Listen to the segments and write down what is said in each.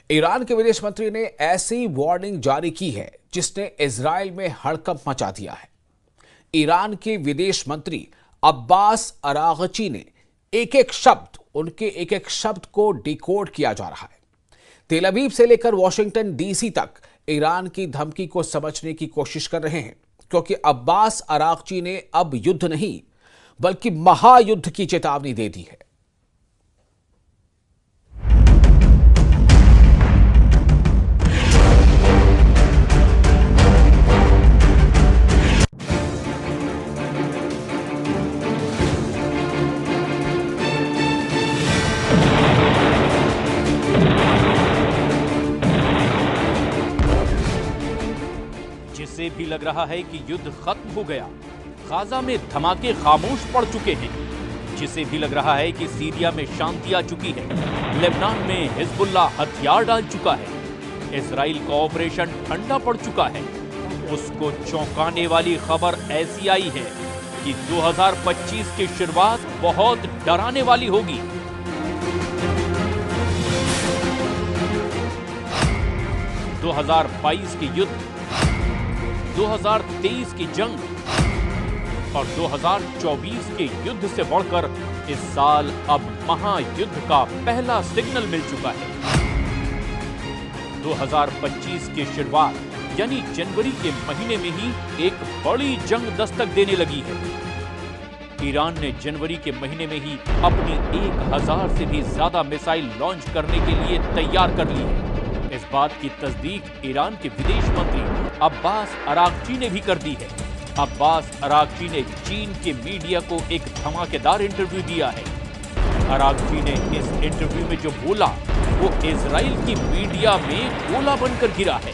Iran के विदेश मंत्री ने ऐसी वार्निंग जारी की है जिसने इजराइल में हड़कंप मचा दिया है। ईरान के विदेश मंत्री अब्बास अरागची ने उनके एक एक शब्द को डिकोड किया जा रहा है। तेल अवीव से लेकर वॉशिंगटन डीसी तक ईरान की धमकी को समझने की कोशिश कर रहे हैं, क्योंकि अब्बास अरागची ने अब युद्ध नहीं बल्कि महायुद्ध की चेतावनी दे दी है। जिससे भी लग रहा है कि युद्ध खत्म हो गया, गाजा में धमाके खामोश पड़ चुके हैं, जिसे भी लग रहा है कि सीरिया में शांति आ चुकी है, लेबनान में हिजबुल्ला हथियार डाल चुका है, इजराइल का ऑपरेशन ठंडा पड़ चुका है, उसको चौंकाने वाली खबर ऐसी आई है कि 2025 की शुरुआत बहुत डराने वाली होगी। 2022 के युद्ध, 2023 की जंग और 2024 के युद्ध से बढ़कर इस साल अब महायुद्ध का पहला सिग्नल मिल चुका है। 2025 की शुरुआत यानी जनवरी के महीने में ही एक बड़ी जंग दस्तक देने लगी है। ईरान ने जनवरी के महीने में ही अपनी 1000 से भी ज्यादा मिसाइल लॉन्च करने के लिए तैयार कर ली है। इस बात की तस्दीक ईरान के विदेश मंत्री अब्बास अरागची ने भी कर दी है। अब्बास अरागची ने चीन के मीडिया को एक धमाकेदार इंटरव्यू दिया है। अरागची ने इस इंटरव्यू में जो बोला वो इजराइल की मीडिया में गोला बनकर गिरा है।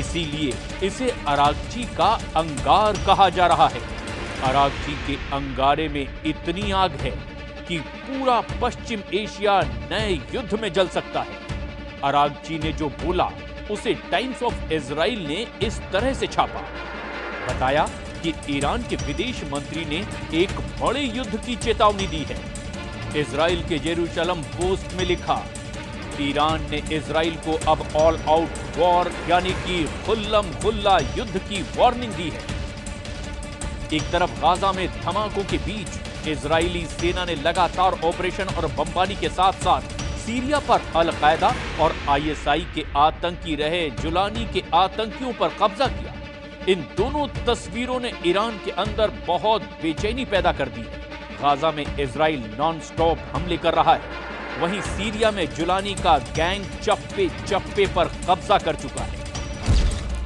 इसीलिए इसे अरागची का अंगार कहा जा रहा है। अरागची के अंगारे में इतनी आग है कि पूरा पश्चिम एशिया नए युद्ध में जल सकता है। अरागची ने जो बोला उसे टाइम्स ऑफ इजराइल ने इस तरह से छापा। बताया कि ईरान के विदेश मंत्री ने एक बड़े युद्ध की चेतावनी दी है। इजराइल के जेरूशलम पोस्ट में लिखा, ईरान ने इजराइल को अब ऑल आउट वॉर यानी कि खुल्लम खुल्ला युद्ध की वार्निंग दी है। एक तरफ गाजा में धमाकों के बीच इजरायली सेना ने लगातार ऑपरेशन और बमबारी के साथ साथ सीरिया पर अल-कायदा और आईएसआई के आतंकी रहे जुलानी के आतंकियों पर कब्जा किया। इन दोनों तस्वीरों ने ईरान के अंदर बहुत बेचैनी पैदा कर दी है। गाजा में इजराइल नॉन स्टॉप हमले कर रहा है, वहीं सीरिया में जुलानी का गैंग चप्पे चप्पे पर कब्जा कर चुका है।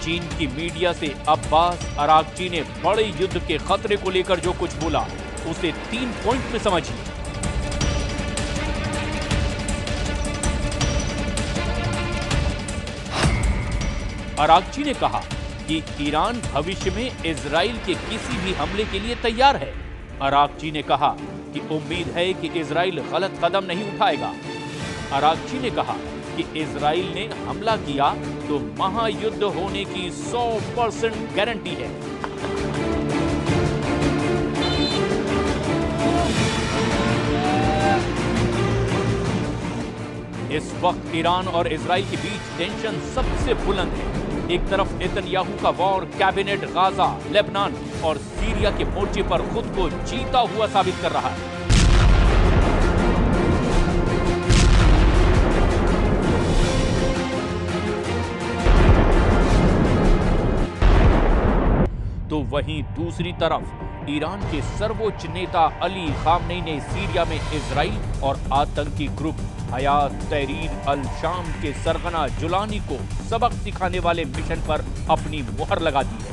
चीन की मीडिया से अब्बास अरागची ने बड़े युद्ध के खतरे को लेकर जो कुछ बोला उसे 3 पॉइंट में समझिए। अरागची ने कहा कि ईरान भविष्य में इजराइल के किसी भी हमले के लिए तैयार है। अरागची ने कहा कि उम्मीद है कि इजराइल गलत कदम नहीं उठाएगा। अरागची ने कहा कि इजराइल ने हमला किया तो महायुद्ध होने की 100% गारंटी है। इस वक्त ईरान और इजराइल के बीच टेंशन सबसे बुलंद है। एक तरफ नेतन्याहू का वॉर कैबिनेट गाजा, लेबनान और सीरिया के मोर्चे पर खुद को जीता हुआ साबित कर रहा है। तो वहीं दूसरी तरफ ईरान के सर्वोच्च नेता अली खामनेई ने सीरिया में इजराइल और आतंकी ग्रुप हयात तहरीर अल शाम के सरगना जुलानी को सबक सिखाने वाले मिशन पर अपनी मुहर लगा दी है।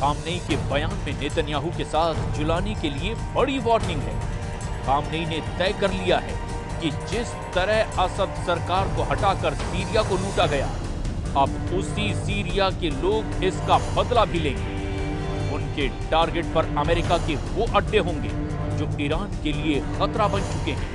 खामनेई के बयान में नेतन्याहू के साथ जुलानी के लिए बड़ी वार्निंग है। खामनेई ने तय कर लिया है कि जिस तरह असद सरकार को हटाकर सीरिया को लूटा गया, अब उसी सीरिया के लोग इसका बदला भी लेंगे। उनके टारगेट पर अमेरिका के वो अड्डे होंगे जो ईरान के लिए खतरा बन चुके हैं।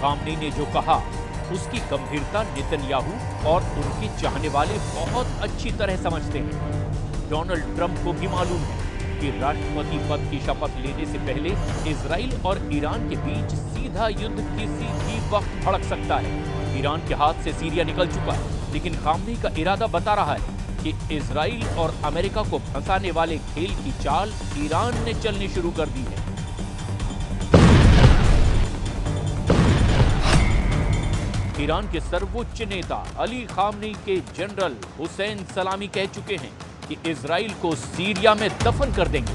खामनेई ने जो कहा उसकी गंभीरता नेतन्याहू और उनके चाहने वाले बहुत अच्छी तरह समझते हैं। डोनाल्ड ट्रंप को भी मालूम है कि राष्ट्रपति पद की शपथ लेने से पहले इजराइल और ईरान के बीच सीधा युद्ध किसी भी वक्त भड़क सकता है। ईरान के हाथ से सीरिया निकल चुका है, लेकिन खामनेई का इरादा बता रहा है कि इजराइल और अमेरिका को फंसाने वाले खेल की चाल ईरान ने चलनी शुरू कर दी है। ईरान के सर्वोच्च नेता अली खामनेई के जनरल हुसैन सलामी कह चुके हैं कि इजराइल को सीरिया में दफन कर देंगे।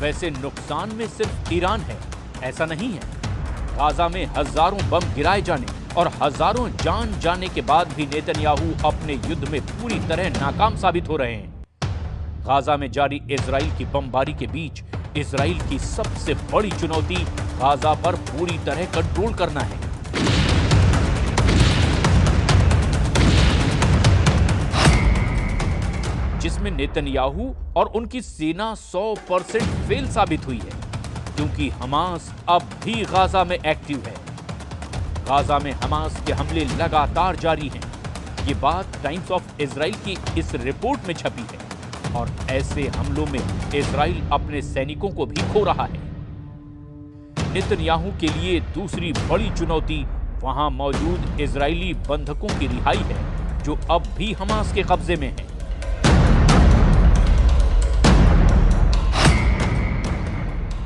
वैसे नुकसान में सिर्फ ईरान है, ऐसा नहीं है। गाजा में हजारों बम गिराए जाने और हजारों जान जाने के बाद भी नेतन्याहू अपने युद्ध में पूरी तरह नाकाम साबित हो रहे हैं। गाजा में जारी इजराइल की बमबारी के बीच इजराइल की सबसे बड़ी चुनौती गाजा पर पूरी तरह कंट्रोल करना है। जिसमें नेतन्याहू और उनकी सेना 100% फेल साबित हुई है, क्योंकि हमास अब भी गाजा में एक्टिव है। गाजा में हमास के हमले लगातार जारी हैं। ये बात टाइम्स ऑफ इजराइल की इस रिपोर्ट में छपी है और ऐसे हमलों में इजराइल अपने सैनिकों को भी खो रहा है। नेतन्याहू के लिए दूसरी बड़ी चुनौती वहां मौजूद इजरायली बंधकों की रिहाई है, जो अब भी हमास के कब्जे में है।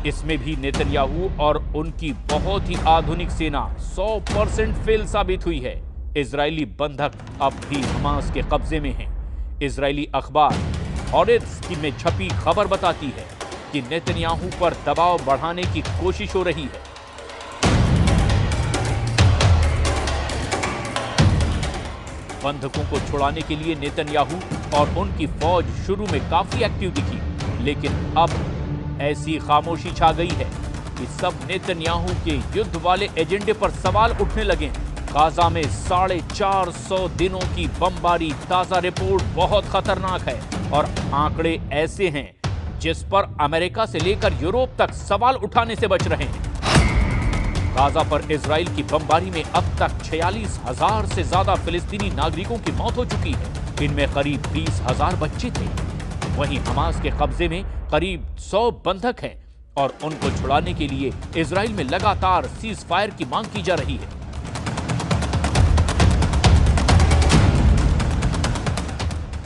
इसमें भी नेतन्याहू और उनकी बहुत ही आधुनिक सेना 100% फेल साबित हुई है। इजरायली बंधक अब भी हमास के कब्जे में हैं। इजरायली अखबार हॉरेट्स में छपी खबर बताती है कि नेतन्याहू पर दबाव बढ़ाने की कोशिश हो रही है। बंधकों को छुड़ाने के लिए नेतन्याहू और उनकी फौज शुरू में काफी एक्टिव दिखी, लेकिन अब ऐसी खामोशी छा गई है कि सब नेतन्याहू के युद्ध वाले एजेंडे पर सवाल उठने लगे हैं। गाजा में 450 दिनों की बमबारी ताजा रिपोर्ट बहुत खतरनाक है और आंकड़े ऐसे हैं जिस पर अमेरिका से लेकर यूरोप तक सवाल उठाने से बच रहे हैं। गाजा पर इजराइल की बमबारी में अब तक 46,000 से ज्यादा फिलिस्तीनी नागरिकों की मौत हो चुकी है। इनमें करीब 20,000 बच्चे थे। वहीं हमास के कब्जे में करीब 100 बंधक हैं और उनको छुड़ाने के लिए इजराइल में लगातार सीज फायर की मांग की जा रही है।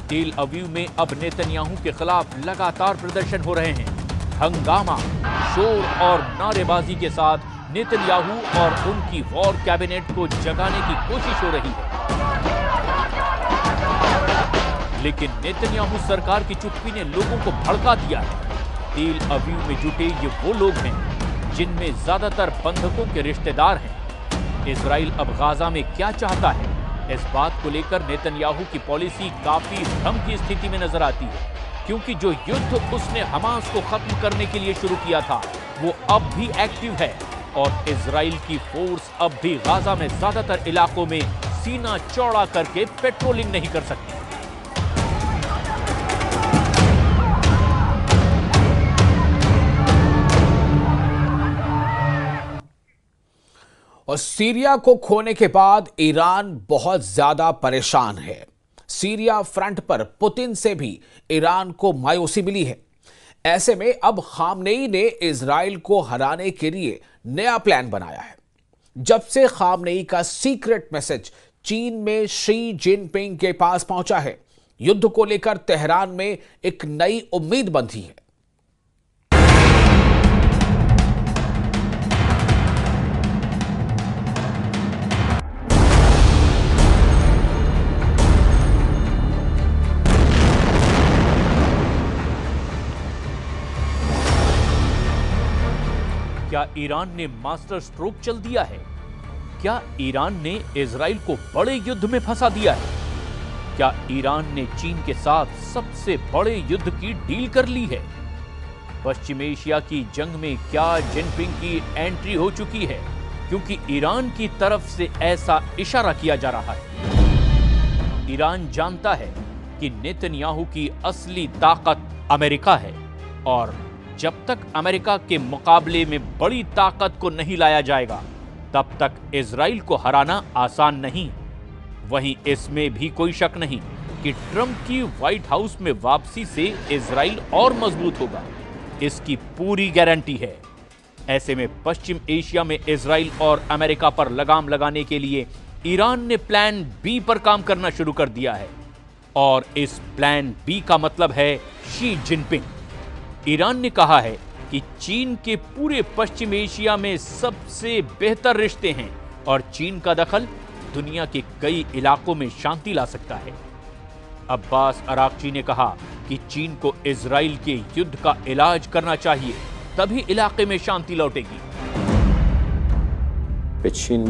तेल अवीव में अब नेतन्याहू के खिलाफ लगातार प्रदर्शन हो रहे हैं। हंगामा, शोर और नारेबाजी के साथ नेतन्याहू और उनकी वॉर कैबिनेट को जगाने की कोशिश हो रही है। लेकिन नेतन्याहू सरकार की चुप्पी ने लोगों को भड़का दिया है। तेल अवीव में जुटे ये वो लोग हैं जिनमें ज्यादातर बंधकों के रिश्तेदार हैं। इजराइल अब गाजा में क्या चाहता है, इस बात को लेकर नेतन्याहू की पॉलिसी काफी भ्रम की स्थिति में नजर आती है, क्योंकि जो युद्ध उसने हमास को खत्म करने के लिए शुरू किया था वो अब भी एक्टिव है और इजराइल की फोर्स अब भी गाजा में ज्यादातर इलाकों में सीना चौड़ा करके पेट्रोलिंग नहीं कर सकती। और सीरिया को खोने के बाद ईरान बहुत ज्यादा परेशान है। सीरिया फ्रंट पर पुतिन से भी ईरान को मायूसी मिली है। ऐसे में अब खामनेई ने इजराइल को हराने के लिए नया प्लान बनाया है। जब से खामनेई का सीक्रेट मैसेज चीन में शी जिनपिंग के पास पहुंचा है, युद्ध को लेकर तेहरान में एक नई उम्मीद बंधी है। क्या ईरान ने मास्टर स्ट्रोक चल दिया है? क्या ईरान ने इजराइल को बड़े युद्ध में फंसा दिया है? क्या ईरान ने चीन के साथ सबसे बड़े युद्ध की डील कर ली है? पश्चिम एशिया की जंग में क्या जिनपिंग की एंट्री हो चुकी है? क्योंकि ईरान की तरफ से ऐसा इशारा किया जा रहा है। ईरान जानता है कि नेतन्याहू की असली ताकत अमेरिका है और जब तक अमेरिका के मुकाबले में बड़ी ताकत को नहीं लाया जाएगा, तब तक इजराइल को हराना आसान नहीं। वहीं इसमें भी कोई शक नहीं कि ट्रंप की व्हाइट हाउस में वापसी से इजराइल और मजबूत होगा, इसकी पूरी गारंटी है। ऐसे में पश्चिम एशिया में इजराइल और अमेरिका पर लगाम लगाने के लिए ईरान ने प्लान बी पर काम करना शुरू कर दिया है और इस प्लान बी का मतलब है शी जिनपिंग। ईरान ने कहा है कि चीन के पूरे पश्चिम एशिया में सबसे बेहतर रिश्ते हैं और चीन का दखल दुनिया के कई इलाकों में शांति ला सकता है। अब्बास अरागची ने कहा कि चीन को इजराइल के युद्ध का इलाज करना चाहिए, तभी इलाके में शांति लौटेगी। चीन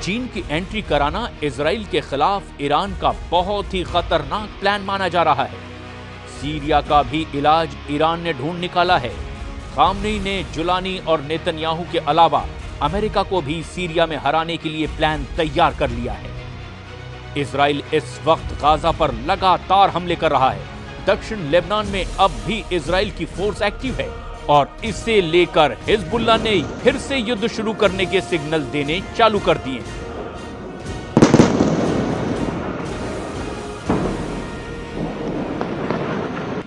चीन की एंट्री कराना इजराइल के खिलाफ ईरान का बहुत ही खतरनाक प्लान माना जा रहा है। सीरिया का भी इलाज ईरान ने ढूंढ निकाला है। खामनेई ने जुलानी और नेतन्याहू के अलावा अमेरिका को भी सीरिया में हराने के लिए प्लान तैयार कर लिया है। इजराइल इस वक्त गाजा पर लगातार हमले कर रहा है। दक्षिण लेबनान में अब भी इजराइल की फोर्स एक्टिव है और इसे लेकर हिजबुल्लाह ने फिर से युद्ध शुरू करने के सिग्नल देने चालू कर दिए।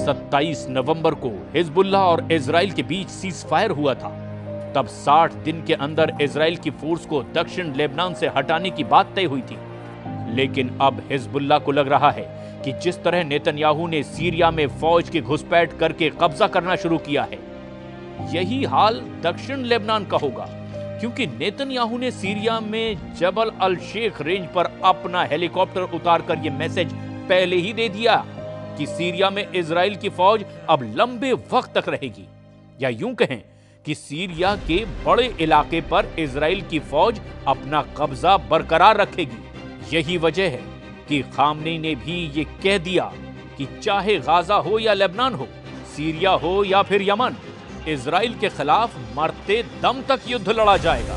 27 नवंबर को हिजबुल्लाह और इजराइल के बीच सीज फायर हुआ था। तब 60 दिन के अंदर इजराइल की फोर्स को दक्षिण लेबनान से हटाने की बात तय हुई थी। लेकिन अब हिजबुल्लाह को लग रहा है कि जिस तरह नेतन्याहू ने सीरिया में फौज की घुसपैठ करके कब्जा करना शुरू किया है, यही हाल दक्षिण लेबनान का होगा, क्योंकि नेतन्याहू ने सीरिया में जबल अल शेख रेंज पर अपना हेलीकॉप्टर उतारकर यह मैसेज पहले ही दे दिया कि सीरिया में इजराइल की फौज अब लंबे वक्त तक रहेगी, या यूं कहें कि सीरिया के बड़े इलाके पर इजराइल की फौज अपना कब्जा बरकरार रखेगी। यही वजह है कि खामनेई ने भी ये कह दिया कि चाहे गाजा हो या लेबनान हो, सीरिया हो या फिर यमन, इजराइल के खिलाफ मरते दम तक युद्ध लड़ा जाएगा।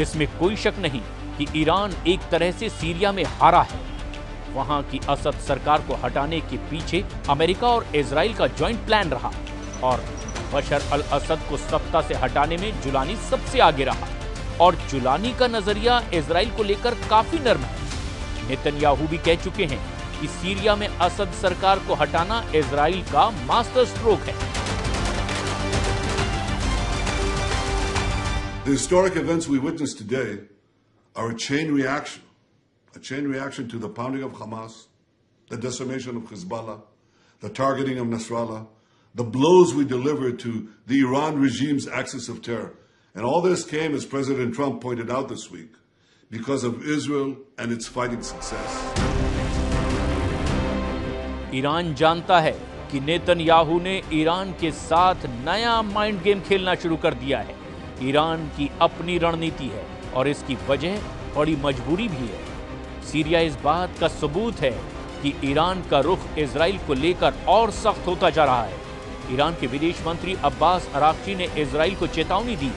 इसमें कोई शक नहीं कि ईरान एक तरह से सीरिया में हारा है। वहां की असद सरकार को हटाने के पीछे अमेरिका और इजराइल का जॉइंट प्लान रहा और बशर अल असद को सत्ता से हटाने में जुलानी सबसे आगे रहा और जुलानी का नजरिया इजराइल को लेकर काफी नर्म है। नेतन्याहू भी कह चुके हैं कि सीरिया में असद सरकार को हटाना इजराइल का मास्टर स्ट्रोक है। The historic events we witnessed today are a chain reaction to the pounding of Hamas, the decimation of Hezbollah, the targeting of Nasrallah, the blows we delivered to the Iran regime's axis of terror. And all this came, as President Trump pointed out this week, because of Israel and its fighting success. Iran जानता है कि Netanyahu ने Iran के साथ नया mind game खेलना शुरू कर दिया है। ईरान की अपनी रणनीति है और इसकी वजह बड़ी मजबूरी भी है। सीरिया इस बात का सबूत है कि ईरान का रुख इजराइल को लेकर और सख्त होता जा रहा है। ईरान के विदेश मंत्री अब्बास अरागची ने इजराइल को चेतावनी दी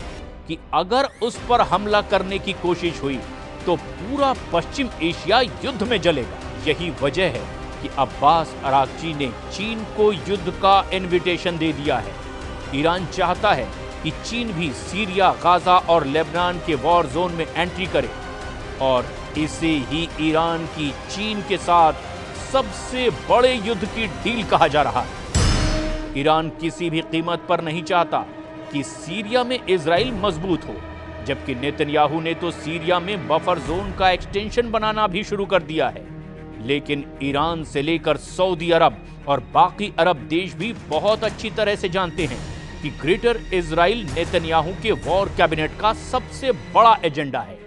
कि अगर उस पर हमला करने की कोशिश हुई तो पूरा पश्चिम एशिया युद्ध में जलेगा। यही वजह है कि अब्बास अरागची ने चीन को युद्ध का इन्विटेशन दे दिया है। ईरान चाहता है कि चीन भी सीरिया, गाजा और लेबनान के वॉर जोन में एंट्री करे और इसे ही ईरान की चीन के साथ सबसे बड़े युद्ध की डील कहा जा रहा है। ईरान किसी भी कीमत पर नहीं चाहता कि सीरिया में इजराइल मजबूत हो, जबकि नेतन्याहू ने तो सीरिया में बफर जोन का एक्सटेंशन बनाना भी शुरू कर दिया है। लेकिन ईरान से लेकर सऊदी अरब और बाकी अरब देश भी बहुत अच्छी तरह से जानते हैं कि ग्रेटर इजराइल नेतन्याहू के वॉर कैबिनेट का सबसे बड़ा एजेंडा है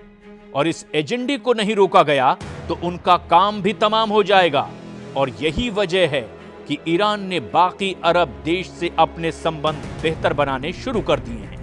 और इस एजेंडे को नहीं रोका गया तो उनका काम भी तमाम हो जाएगा। और यही वजह है कि ईरान ने बाकी अरब देश से अपने संबंध बेहतर बनाने शुरू कर दिए हैं।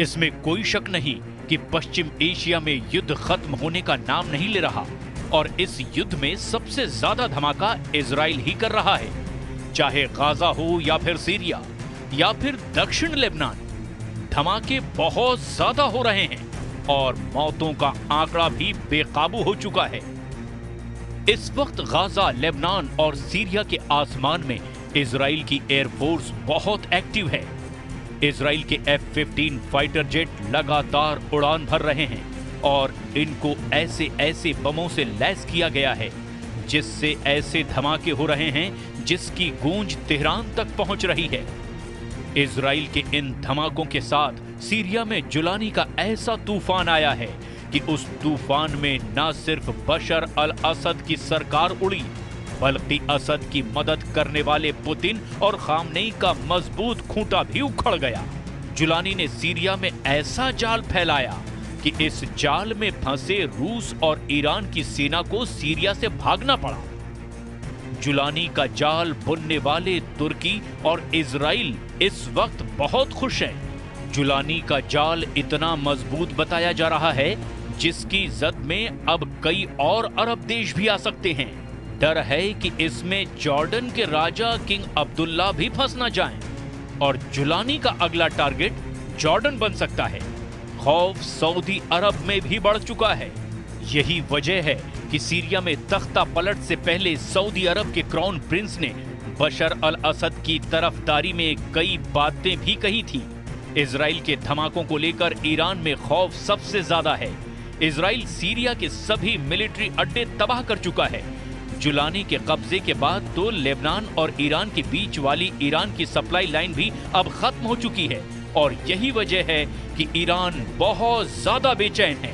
इसमें कोई शक नहीं कि पश्चिम एशिया में युद्ध खत्म होने का नाम नहीं ले रहा और इस युद्ध में सबसे ज्यादा धमाका इजराइल ही कर रहा है, चाहे गाजा हो या फिर सीरिया या फिर दक्षिण लेबनान। धमाके बहुत ज्यादा हो रहे हैं और मौतों का आंकड़ा भी बेकाबू हो चुका है। इस वक्त गाजा, लेबनान और सीरिया के आसमान में इजराइल की एयरफोर्स बहुत एक्टिव है। इजराइल के F-15 फाइटर जेट लगातार उड़ान भर रहे हैं और इनको ऐसे ऐसे बमों से लैस किया गया है जिससे ऐसे धमाके हो रहे हैं जिसकी गूंज तेहरान तक पहुंच रही है। इजराइल के इन धमाकों के साथ सीरिया में जुलानी का ऐसा तूफान आया है कि उस तूफान में न सिर्फ बशर अल असद की सरकार उड़ी बल्कि असद की मदद करने वाले पुतिन और खामनेई का मजबूत खूंटा भी उखड़ गया। जुलानी ने सीरिया में ऐसा जाल फैलाया कि इस जाल में फंसे रूस और ईरान की सेना को सीरिया से भागना पड़ा। जुलानी का जाल बुनने वाले तुर्की और इजराइल इस वक्त बहुत खुश हैं। जुलानी का जाल इतना मजबूत बताया जा रहा है जिसकी जद में अब कई और अरब देश भी आ सकते हैं। डर है कि इसमें जॉर्डन के राजा किंग अब्दुल्ला भी फंस ना जाएं और जुलानी का अगला टारगेट जॉर्डन बन सकता है। खौफ सऊदी अरब में भी बढ़ चुका है। यही वजह है कि सीरिया में तख्ता पलट से पहले सऊदी अरब के क्राउन प्रिंस ने बशर अल असद की तरफदारी में कई बातें भी कही थी। इजराइल के धमाकों को लेकर ईरान में खौफ सबसे ज्यादा है। इजराइल सीरिया के सभी मिलिट्री अड्डे तबाह कर चुका है। जुलानी के कब्जे के बाद तो लेबनान और ईरान के बीच वाली ईरान की सप्लाई लाइन भी अब खत्म हो चुकी है और यही वजह है कि ईरान बहुत ज्यादा बेचैन है।